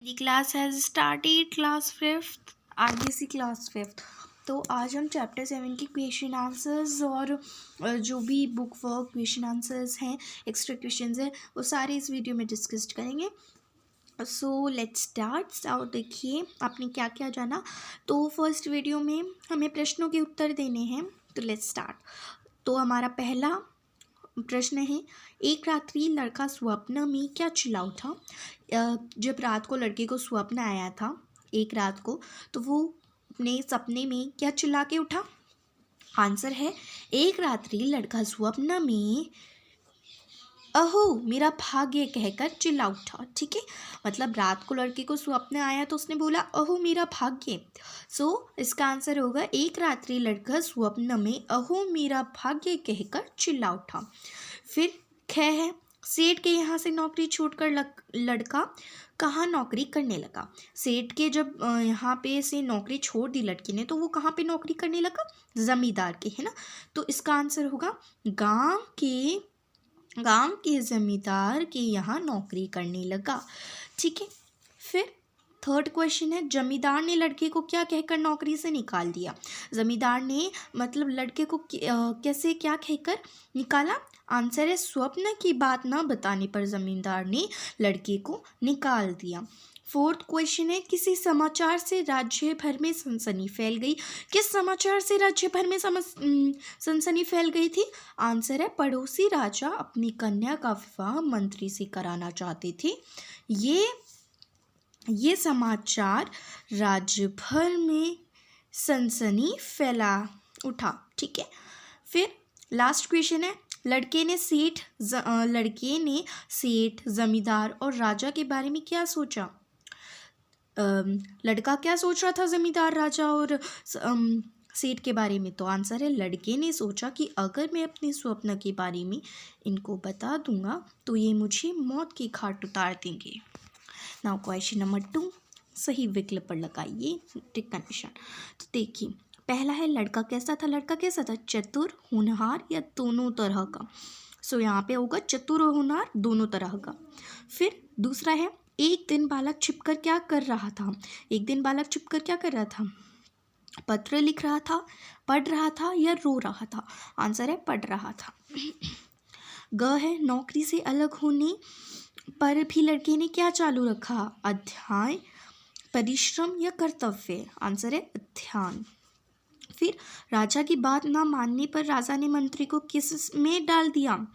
The class has started, class fifth RBC class fifth. तो आज हम चैप्टर 7 की क्वेश्चन आंसर्स और जो भी बुक वर्क क्वेश्चन आंसर्स हैं, एक्स्ट्रा क्वेश्चंस हैं, वो सारे इस वीडियो में डिस्कस करेंगे। So let's start. और देखिए आपने क्या क्या जाना। तो फर्स्ट वीडियो में हमें प्रश्नों के उत्तर देने हैं। तो लेट्स स्टार्ट। तो हमारा पहला प्रश्न है, एक रात्रि लड़का स्वप्न में क्या चिल्ला उठा। जब रात को लड़के को स्वप्न आया था एक रात को, तो वो अपने सपने में क्या चिल्ला के उठा। आंसर है, एक रात्रि लड़का स्वप्न में अहो मेरा भाग्य कहकर चिल्ला उठा। ठीक है, मतलब रात को लड़के को स्वप्न आया तो उसने बोला अहो मेरा भाग्य। सो इसका आंसर होगा, एक रात्रि लड़का स्वप्न में अहो मेरा भाग्य कहकर चिल्ला उठा। फिर ख है, सेठ के यहाँ से नौकरी छोड़कर लड़का कहाँ नौकरी करने लगा। सेठ के जब यहाँ पे से नौकरी छोड़ दी लड़की ने, तो वो कहाँ पे नौकरी करने लगा, जमींदार के, है ना। तो इसका आंसर होगा, गांव के जमींदार के यहाँ नौकरी करने लगा। ठीक है, फिर थर्ड क्वेश्चन है, जमींदार ने लड़के को क्या कहकर नौकरी से निकाल दिया। जमींदार ने मतलब लड़के को कैसे क्या कहकर निकाला। आंसर है, स्वप्न की बात न बताने पर जमींदार ने लड़के को निकाल दिया। फोर्थ क्वेश्चन है, किसी समाचार से राज्य भर में सनसनी फैल गई। किस समाचार से राज्य भर में सनसनी फैल गई थी। आंसर है, पड़ोसी राजा अपनी कन्या का विवाह मंत्री से कराना चाहते थे। ये समाचार राज्य भर में सनसनी फैला उठा। ठीक है, फिर लास्ट क्वेश्चन है, लड़के ने सेठ जमींदार और राजा के बारे में क्या सोचा। लड़का क्या सोच रहा था जमींदार, राजा और सेठ के बारे में। तो आंसर है, लड़के ने सोचा कि अगर मैं अपने स्वप्न के बारे में इनको बता दूंगा तो ये मुझे मौत की घाट उतार देंगे। नाउ क्वेश्चन नंबर 2, सही विकल्प पर लगाइए टिक का निशान। तो देखिए पहला है, लड़का कैसा था। लड़का कैसा था, चतुर, होनहार या दोनों तरह का। सो यहाँ पे होगा चतुर और होनहार दोनों तरह का। फिर दूसरा है, एक दिन बालक छिपकर क्या कर रहा था। एक दिन बालक छिपकर क्या कर रहा था, पत्र लिख रहा था, पढ़ रहा था या रो रहा था। आंसर है, पढ़ रहा था। ग है, नौकरी से अलग होने पर भी लड़के ने क्या चालू रखा, अध्ययन, परिश्रम या कर्तव्य। आंसर है, अध्ययन। फिर राजा की बात ना मानने पर राजा ने मंत्री को किस में डाल दिया।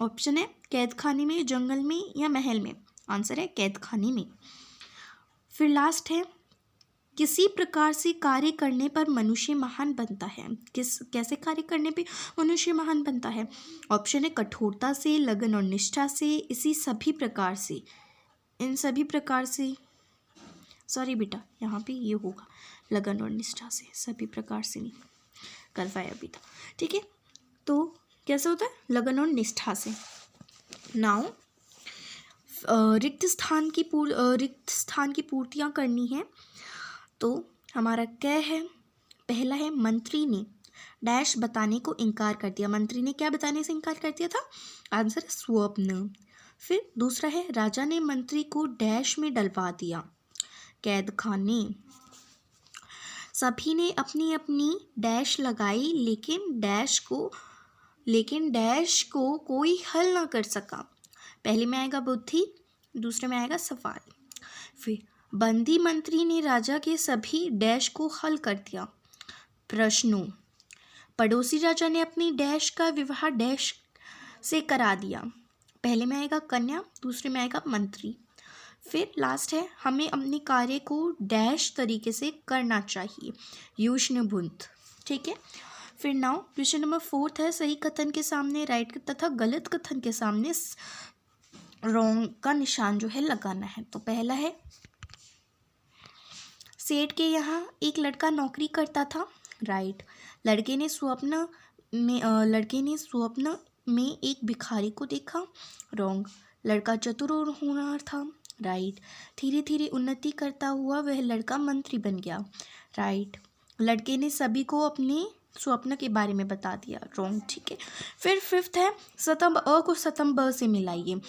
ऑप्शन है, कैद खाने में, जंगल में या महल में। आंसर है, कैद खाने में। फिर लास्ट है, किसी प्रकार से कार्य करने पर मनुष्य महान बनता है। कैसे कार्य करने पे मनुष्य महान बनता है। ऑप्शन है, कठोरता से, लगन और निष्ठा से, इसी सभी प्रकार से, इन सभी प्रकार से। सॉरी बेटा, यहाँ पे ये होगा लगन और निष्ठा से, सभी प्रकार से नहीं करवाया अभी था। ठीक है, तो कैसे होता है, लगन और निष्ठा से। नाउ रिक्त स्थान की पूर्तियाँ करनी है। तो हमारा क्या है, पहला है, मंत्री ने डैश बताने को इनकार कर दिया। मंत्री ने क्या बताने से इनकार कर दिया था। आंसर है, स्वप्न। फिर दूसरा है, राजा ने मंत्री को डैश में डलवा दिया, कैद खाने। सभी ने अपनी अपनी डैश लगाई, लेकिन डैश को कोई हल ना कर सका। पहले में आएगा बुद्धि, दूसरे में आएगा सवाल। फिर बंदी मंत्री ने राजा के सभी डैश को हल कर दिया, प्रश्नों। पड़ोसी राजा ने अपनी डैश का विवाह डैश से करा दिया। पहले में आएगा कन्या, दूसरे में आएगा मंत्री। फिर लास्ट है, हमें अपने कार्य को डैश तरीके से करना चाहिए, युष्णबुंत। ठीक है, फिर नाउ क्वेश्चन नंबर 4 है, सही कथन के सामने राइट तथा गलत कथन के सामने रॉन्ग का निशान जो है लगाना है। तो पहला है, सेठ के यहाँ एक लड़का नौकरी करता था, राइट। लड़के ने स्वप्न में एक भिखारी को देखा, रॉन्ग। लड़का चतुर और होनहार था, राइट। धीरे धीरे उन्नति करता हुआ वह लड़का मंत्री बन गया, राइट। लड़के ने सभी को अपने स्वप्न के बारे में बता दिया, रॉन्ग। ठीक है, फिर फिफ्थ है, स्तंभ अ को स्तंभ ब से मिलाइए।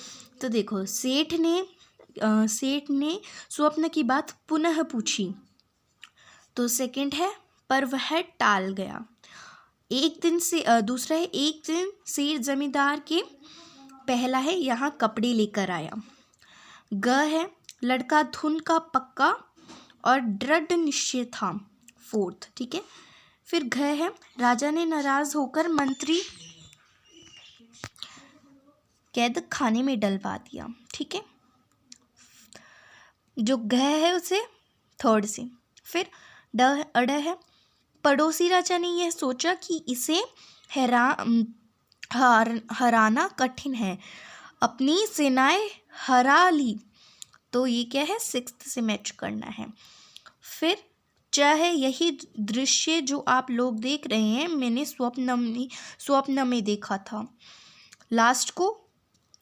तो देखो, सेठ ने सेठ ने स्वप्न की बात पुनः पूछी। तो सेकंड है पर वह टाल गया। एक दिन से दूसरा है एक दिन सेठ जमींदार के पहला है यहाँ कपड़े लेकर आया। ग है लड़का धुन का पक्का और दृढ़ निश्चय था। फोर्थ, ठीक है। फिर घ है राजा ने नाराज होकर मंत्री कैद खाने में डलवा दिया। ठीक है, जो घ है उसे थर्ड से। फिर अड़ है पड़ोसी राजा ने यह सोचा कि इसे हराना कठिन है, अपनी सेनाएं हरा ली। तो ये क्या है, सिक्स्थ से मैच करना है। फिर चाहे यही दृश्य जो आप लोग देख रहे हैं मैंने स्वप्न में देखा था। लास्ट को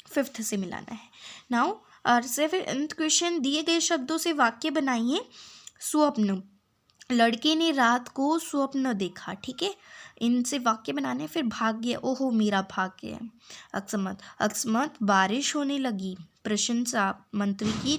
फिफ्थ से मिलाना है। नाउ सेवेंथ क्वेश्चन, दिए गए शब्दों से वाक्य बनाइए। स्वप्न, लड़के ने रात को स्वप्न देखा। ठीक है, इनसे वाक्य बनाने। फिर भाग्य, ओहो मेरा भाग्य है। अकस्मात बारिश होने लगी। प्रशंसा, मंत्री की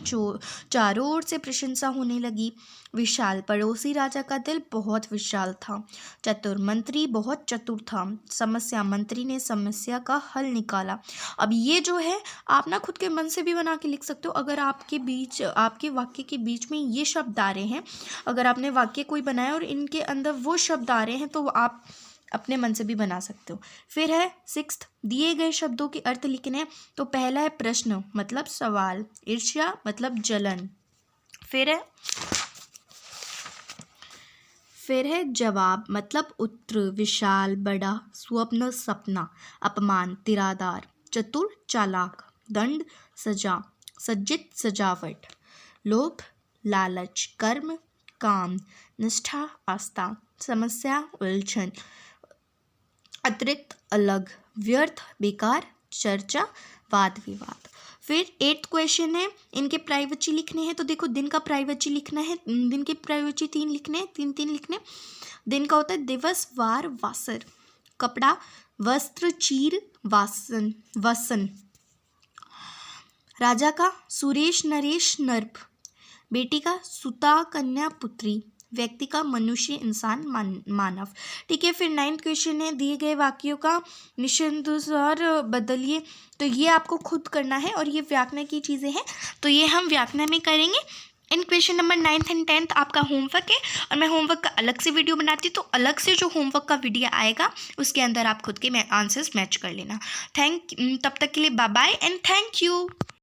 चारों ओर से प्रशंसा होने लगी। विशाल, पड़ोसी राजा का दिल बहुत विशाल था। चतुर, मंत्री बहुत चतुर था। समस्या, मंत्री ने समस्या का हल निकाला। अब ये जो है आप ना खुद के मन से भी बना के लिख सकते हो। अगर आपके वाक्य के बीच में ये शब्द आ रहे हैं, अगर आपने वाक्य कोई बनाया और इनके अंदर वो शब्द आ रहे हैं तो आप अपने मन से भी बना सकते हो। फिर है सिक्स्थ, दिए गए शब्दों के अर्थ लिखने हैं। तो पहला है प्रश्न मतलब सवाल, ईर्ष्या मतलब जलन। फिर है जवाब मतलब उत्तर, विशाल बड़ा, स्वप्न सपना, अपमान तिरादार, चतुर चालाक, दंड सजा, सज्जित सजावट, लोभ लालच, कर्म काम, निष्ठा आस्था, समस्या उलझन, अतिरिक्त अलग, व्यर्थ बेकार, चर्चा वाद विवाद। फिर 8th क्वेश्चन है, इनके प्रायवची लिखने हैं। तो देखो दिन का प्रायवची लिखना है, दिन के प्रायवची 3 लिखने हैं, 3 लिखने। दिन का होता है दिवस वार वासर, कपड़ा वस्त्र चीर वसन, राजा का सुरेश नरेश नर्प, बेटी का सुता कन्या पुत्री, व्यक्ति का मनुष्य इंसान मानव। ठीक है, फिर 9th क्वेश्चन है, दिए गए वाक्यों का निषेधानुसार बदलिए। तो ये आपको खुद करना है और ये व्याकरण की चीज़ें हैं, तो ये हम व्याकरण में करेंगे। इन question number 9th and 10th आपका होमवर्क है और मैं होमवर्क का अलग से वीडियो बनाती हूँ, तो अलग से जो होमवर्क का वीडियो आएगा उसके अंदर आप खुद के आंसर्स मैच कर लेना। तब तक के लिए bye bye and thank you.